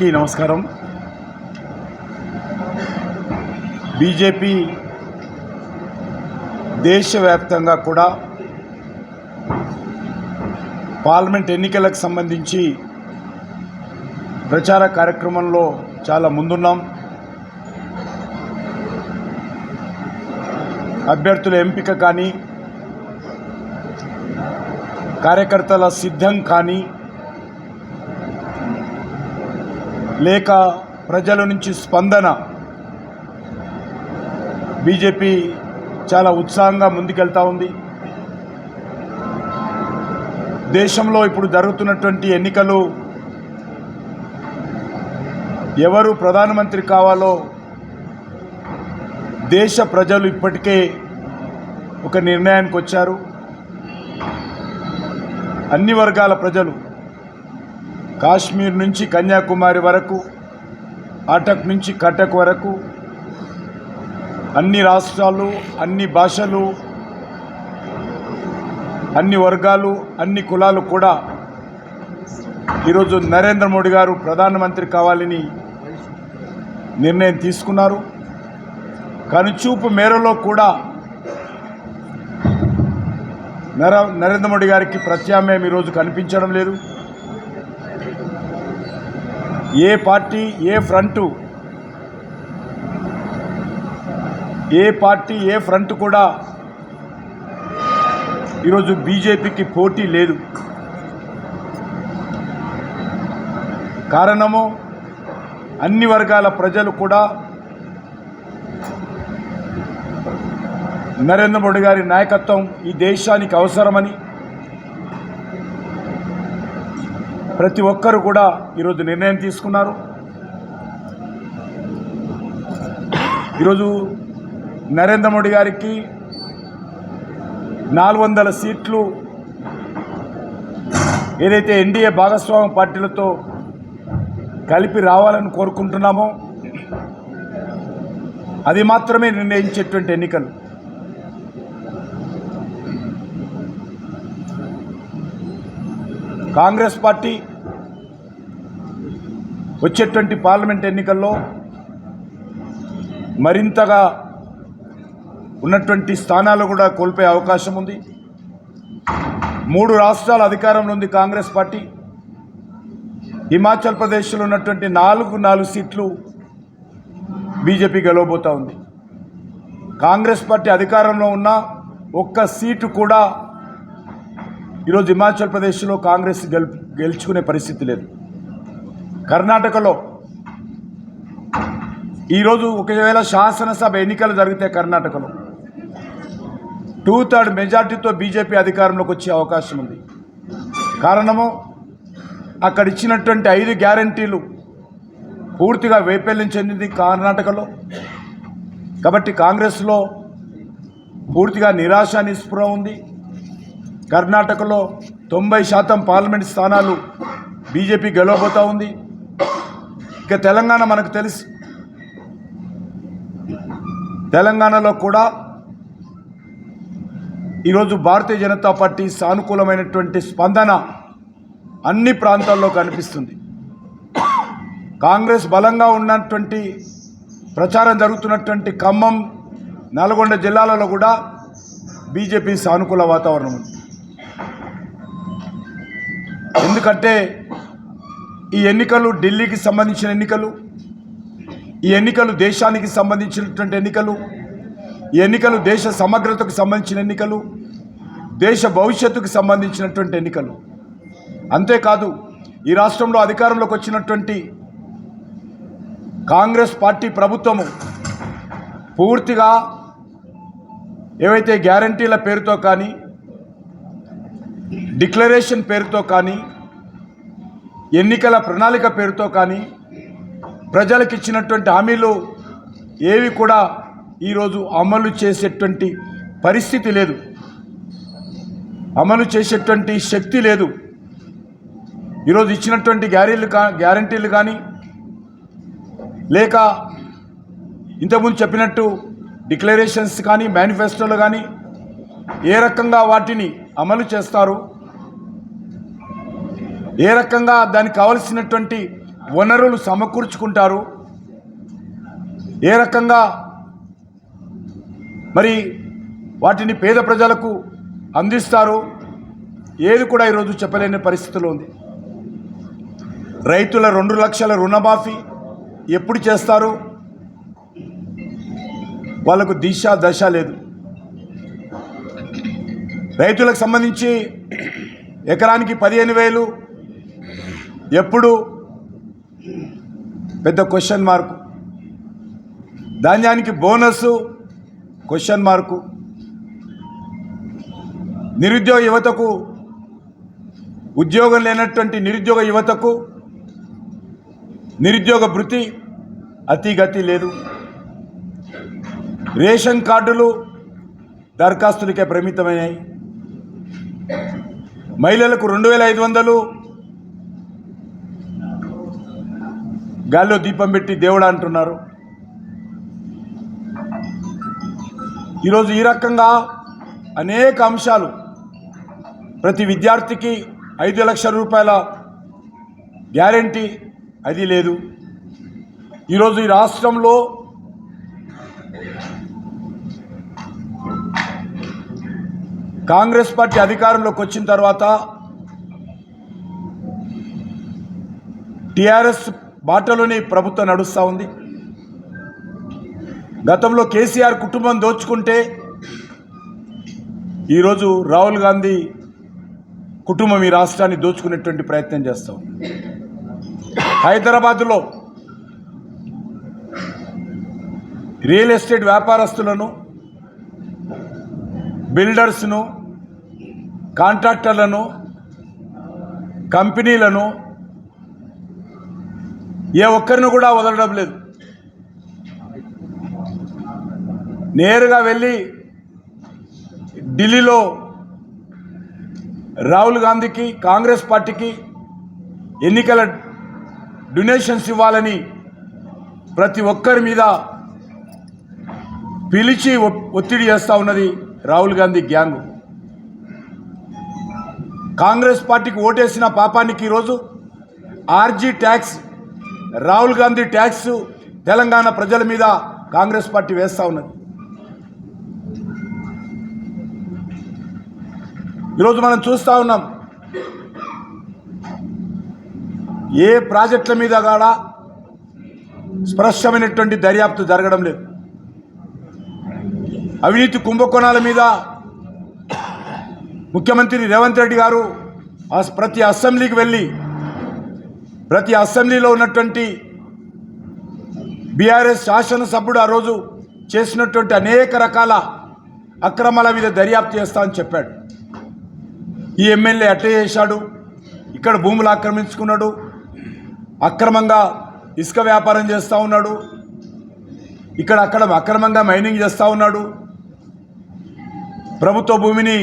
అందరికీ నమస్కారం. బీజేపీ దేశవ్యాప్తంగా కూడా పార్లమెంట్ ఎన్నికలకు సంబంధించి ప్రచార కార్యక్రమంలో చాలా ముందున్నాం. అభ్యర్థుల ఎంపిక కానీ, కార్యకర్తల సిద్ధం కానీ, లేక ప్రజల నుంచి స్పందన, బీజేపీ చాలా ఉత్సాహంగా ముందుకెళ్తూ ఉంది. దేశంలో ఇప్పుడు జరుగుతున్నటువంటి ఎన్నికలు ఎవరు ప్రధానమంత్రి కావాలో దేశ ప్రజలు ఇప్పటికే ఒక నిర్ణయానికి వచ్చారు. అన్ని వర్గాల ప్రజలు, కాశ్మీర్ నుంచి కన్యాకుమారి వరకు, అటక్ నుంచి కటక్ వరకు, అన్ని రాష్ట్రాలు, అన్ని భాషలు, అన్ని వర్గాలు, అన్ని కులాలు కూడా ఈరోజు నరేంద్ర మోడీ గారు ప్రధానమంత్రి కావాలని నిర్ణయం తీసుకున్నారు. కనుచూపు మేరలో కూడా నరేంద్ర మోడీ గారికి ప్రత్యామ్నాయం ఈరోజు కనిపించడం లేదు. ఏ పార్టీ, ఏ ఫ్రంట్ కూడా ఈరోజు బీజేపీకి పోటీ లేదు. కారణము, అన్ని వర్గాల ప్రజలు కూడా నరేంద్ర మోడీ గారి నాయకత్వం ఈ దేశానికి అవసరమని ప్రతి ఒక్కరు కూడా ఈరోజు నిర్ణయం తీసుకున్నారు. ఈరోజు నరేంద్ర మోడీ గారికి 400 సీట్లు ఏదైతే ఎన్డీఏ భాగస్వామ్య పార్టీలతో కలిపి రావాలని కోరుకుంటున్నామో అది మాత్రమే నిర్ణయించేటువంటి ఎన్నికలు. కాంగ్రెస్ పార్టీ వచ్చేటువంటి పార్లమెంట్ ఎన్నికల్లో మరింతగా ఉన్నటువంటి స్థానాలు కూడా కోల్పోయే అవకాశం ఉంది. 3 రాష్ట్రాల అధికారంలో ఉంది కాంగ్రెస్ పార్టీ. హిమాచల్ ప్రదేశ్లో ఉన్నటువంటి 4 సీట్లు బీజేపీ గెలవబోతూ ఉంది. కాంగ్రెస్ పార్టీ అధికారంలో ఉన్న ఒక్క సీటు కూడా ఈరోజు హిమాచల్ ప్రదేశ్లో కాంగ్రెస్ గెలుచుకునే పరిస్థితి లేదు. కర్ణాటకలో ఈరోజు ఒకవేళ శాసనసభ ఎన్నికలు జరిగితే కర్ణాటకలో 2/3 మెజార్టీతో బీజేపీ అధికారంలోకి వచ్చే అవకాశం ఉంది. కారణము, అక్కడ ఇచ్చినటువంటి 5 గ్యారంటీలు పూర్తిగా వైఫల్యం చెందింది కర్ణాటకలో. కాబట్టి కాంగ్రెస్లో పూర్తిగా నిరాశ నిస్పృహ ఉంది. కర్ణాటకలో 90% పార్లమెంట్ స్థానాలు బీజేపీ గెలవబోతూ ఉంది. ఇక తెలంగాణ మనకు తెలుసు. తెలంగాణలో కూడా ఈరోజు భారతీయ జనతా పార్టీ సానుకూలమైనటువంటి స్పందన అన్ని ప్రాంతాల్లో కనిపిస్తుంది. కాంగ్రెస్ బలంగా ఉన్నటువంటి ప్రచారం జరుగుతున్నటువంటి ఖమ్మం, నల్గొండ జిల్లాలలో కూడా బీజేపీ సానుకూల వాతావరణం ఉంది. ఎందుకంటే ఈ ఎన్నికలు ఢిల్లీకి సంబంధించిన ఎన్నికలు, ఈ ఎన్నికలు దేశానికి సంబంధించినటువంటి ఎన్నికలు, ఈ ఎన్నికలు దేశ సమగ్రతకు సంబంధించిన ఎన్నికలు, దేశ భవిష్యత్తుకు సంబంధించినటువంటి ఎన్నికలు. అంతేకాదు, ఈ రాష్ట్రంలో అధికారంలోకి వచ్చినటువంటి కాంగ్రెస్ పార్టీ ప్రభుత్వము పూర్తిగా ఏవైతే గ్యారంటీల పేరుతో కానీ, డిక్లరేషన్ పేరుతో కానీ, ఎన్నికల ప్రణాళిక పేరుతో కానీ ప్రజలకు ఇచ్చినటువంటి హామీలు ఏవి కూడా ఈరోజు అమలు చేసేటువంటి పరిస్థితి లేదు, అమలు చేసేటువంటి శక్తి లేదు. ఈరోజు ఇచ్చినటువంటి గ్యారంటీలు కానీ, లేక ఇంతకుముందు చెప్పినట్టు డిక్లరేషన్స్ కానీ, మేనిఫెస్టోలు కానీ ఏ రకంగా వాటిని అమలు చేస్తారు, ఏ రకంగా దానికి కావలసినటువంటి వనరులు సమకూర్చుకుంటారు, ఏ రకంగా మరి వాటిని పేద ప్రజలకు అందిస్తారు, ఏది కూడా ఈరోజు చెప్పలేని పరిస్థితిలో ఉంది. రైతుల 2 లక్షల రుణమాఫీ ఎప్పుడు చేస్తారు? వాళ్ళకు దిశ దశ లేదు. రైతులకు సంబంధించి ఎకరానికి 15,000 ఎప్పుడు? పెద్ద క్వశ్చన్ మార్కు. ధాన్యానికి బోనస్ క్వశ్చన్ మార్కు. నిరుద్యోగ యువతకు, ఉద్యోగం లేనటువంటి నిరుద్యోగ యువతకు నిరుద్యోగ భృతి అతిగతి లేదు. రేషన్ కార్డులు దరఖాస్తులకే పరిమితమైనాయి. మహిళలకు 2,500 గాల్లో దీపం పెట్టి దేవుడా అంటున్నారు. ఈరోజు ఈ రకంగా అనేక అంశాలు, ప్రతి విద్యార్థికి 5 లక్షల రూపాయల గ్యారంటీ, అది లేదు. ఈరోజు ఈ రాష్ట్రంలో కాంగ్రెస్ పార్టీ అధికారంలోకి వచ్చిన తర్వాత టీఆర్ఎస్ బాటలోని ప్రభుత్వం నడుస్తూ ఉంది. గతంలో కేసీఆర్ కుటుంబం దోచుకుంటే ఈరోజు రాహుల్ గాంధీ కుటుంబం ఈ రాష్ట్రాన్ని దోచుకునేటువంటి ప్రయత్నం చేస్తాం. హైదరాబాద్లో రియల్ ఎస్టేట్ వ్యాపారస్తులను, బిల్డర్స్ను, కాంట్రాక్టర్లను, కంపెనీలను ఏ ఒక్కరిని కూడా వదలడం లేదు. నేరుగా వెళ్ళి ఢిల్లీలో రాహుల్ గాంధీకి, కాంగ్రెస్ పార్టీకి ఎన్నికల డొనేషన్స్ ఇవ్వాలని ప్రతి ఒక్కరి మీద పిలిచి ఒత్తిడి చేస్తూ ఉన్నది రాహుల్ గాంధీ గ్యాంగ్. కాంగ్రెస్ పార్టీకి ఓటేసిన పాపానికి ఈరోజు RG tax, Rahul Gandhi tax Telangana ప్రజల మీద కాంగ్రెస్ పార్టీ వేస్తూ ఉన్నది. ఈరోజు మనం చూస్తూ ఉన్నాం, ఏ ప్రాజెక్టుల మీద కూడా స్పష్టమైనటువంటి దర్యాప్తు జరగడం లేదు. అవినీతి కుంభకోణాల మీద ముఖ్యమంత్రి రేవంత్ రెడ్డి గారు ప్రతి అసెంబ్లీకి వెళ్ళి ప్రతి అసెంబ్లీలో ఉన్నటువంటి బీఆర్ఎస్ శాసనసభ్యుడు ఆ రోజు చేసినటువంటి అనేక రకాల అక్రమాల మీద దర్యాప్తు చేస్తామని చెప్పాడు. ఈ ఎమ్మెల్యే అట్టే చేశాడు, ఇక్కడ భూములు ఆక్రమించుకున్నాడు, అక్రమంగా ఇసుక వ్యాపారం చేస్తూ ఉన్నాడు, ఇక్కడ అక్కడ అక్రమంగా మైనింగ్ చేస్తూ ఉన్నాడు, ప్రభుత్వ భూమిని